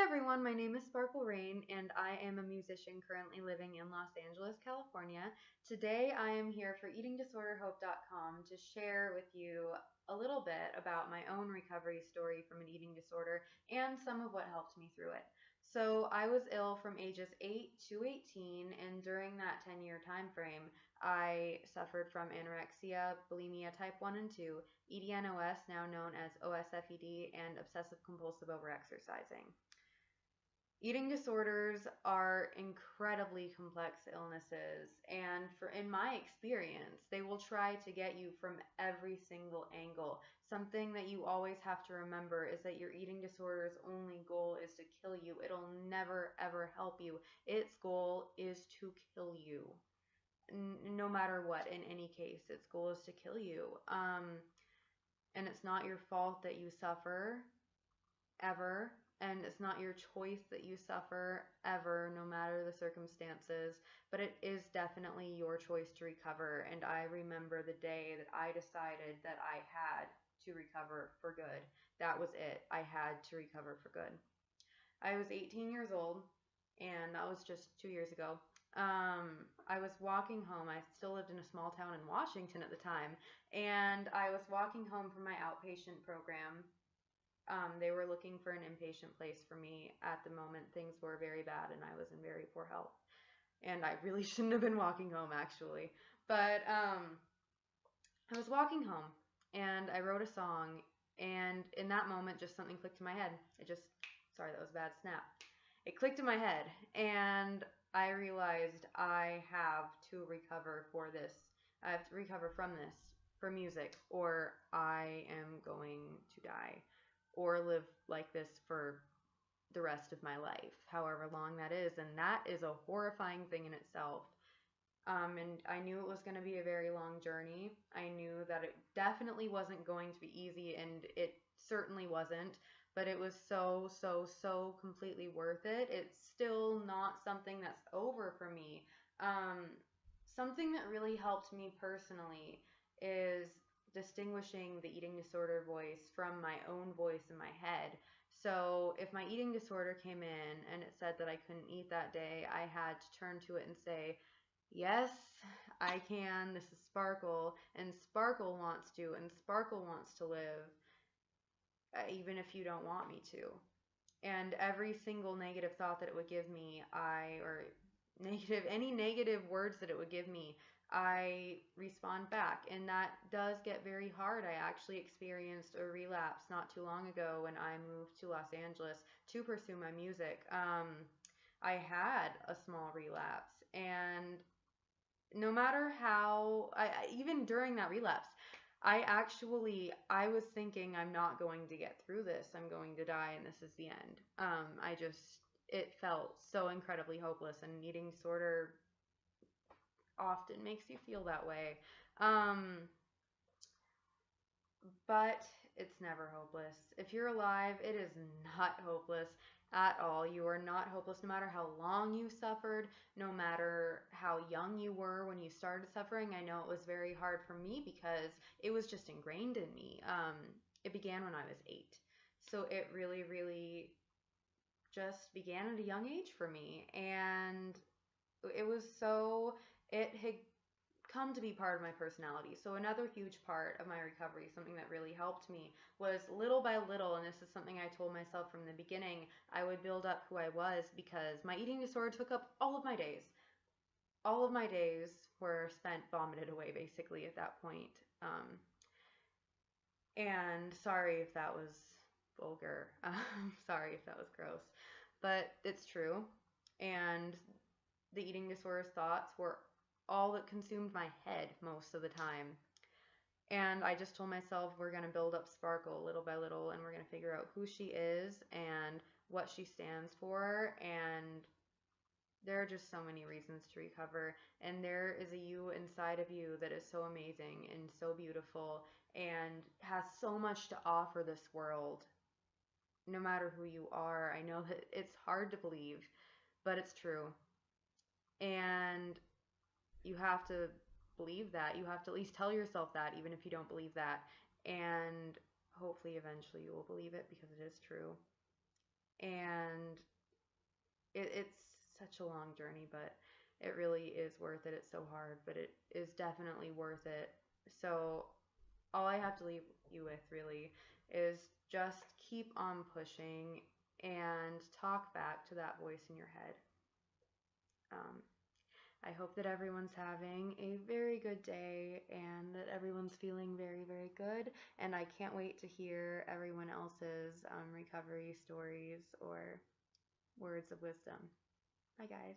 everyone, my name is Sparklle Rainne and I am a musician currently living in Los Angeles, California. Today I am here for eatingdisorderhope.com to share with you a little bit about my own recovery story from an eating disorder and some of what helped me through it. So I was ill from ages 8 to 18, and during that 10-year time frame I suffered from anorexia, bulimia type 1 and 2, EDNOS, now known as OSFED, and obsessive compulsive overexercising. Eating disorders are incredibly complex illnesses, and in my experience, they will try to get you from every single angle. Something that you always have to remember is that your eating disorder's only goal is to kill you. It'll never ever help you. Its goal is to kill you. No matter what, in any case, its goal is to kill you. And it's not your fault that you suffer, ever. And it's not your choice that you suffer ever, no matter the circumstances, but it is definitely your choice to recover. And I remember the day that I decided that I had to recover for good. That was it. I had to recover for good. I was 18 years old, and that was just 2 years ago. I was walking home. I still lived in a small town in Washington at the time, and I was walking home from my outpatient program. They were looking for an inpatient place for me at the moment. Things were very bad and I was in very poor health. And I really shouldn't have been walking home, actually. But I was walking home and I wrote a song, and in that moment just something clicked in my head. Sorry, that was a bad snap. It clicked in my head and I realized I have to recover for this. I have to recover from this for music, or I am going to die or live like this for the rest of my life, however long that is. And that is a horrifying thing in itself. And I knew it was going to be a very long journey. I knew that it definitely wasn't going to be easy, and it certainly wasn't, but it was so, so, so completely worth it. It's still not something that's over for me. Something that really helped me personally is distinguishing the eating disorder voice from my own voice in my head. So if my eating disorder came in and it said that I couldn't eat that day, I had to turn to it and say, yes, I can. This is Sparklle, and Sparklle wants to, and Sparklle wants to live, even if you don't want me to. And every single negative thought that it would give me, any negative words that it would give me, I respond back. And that does get very hard. I actually experienced a relapse not too long ago when I moved to Los Angeles to pursue my music. I had a small relapse, and no matter how, even during that relapse, I was thinking, I'm not going to get through this. I'm going to die and this is the end. It felt so incredibly hopeless, and an eating disorder often makes you feel that way. But it's never hopeless. If you're alive, it is not hopeless at all. You are not hopeless no matter how long you suffered, no matter how young you were when you started suffering. I know it was very hard for me because it was just ingrained in me. It began when I was 8. So it really, really just began at a young age for me. And it had come to be part of my personality. So another huge part of my recovery, something that really helped me, was little by little, and this is something I told myself from the beginning, I would build up who I was, because my eating disorder took up all of my days. All of my days were spent vomited away, basically, at that point. And sorry if that was vulgar. Sorry if that was gross. But it's true. And the eating disorder's thoughts were all that consumed my head most of the time. And I just told myself, we're going to build up Sparklle little by little, and we're going to figure out who she is and what she stands for. And there are just so many reasons to recover. And there is a you inside of you that is so amazing and so beautiful and has so much to offer this world. No matter who you are, I know that it's hard to believe, but it's true. And you have to believe that. You have to at least tell yourself that, even if you don't believe that. And hopefully eventually you will believe it, because it is true. And it's such a long journey, but it really is worth it. It's so hard, but it is definitely worth it. So all I have to leave you with really is just keep on pushing and talk back to that voice in your head. Um, I hope that everyone's having a very good day and that everyone's feeling very, very good. And I can't wait to hear everyone else's recovery stories or words of wisdom. Bye, guys.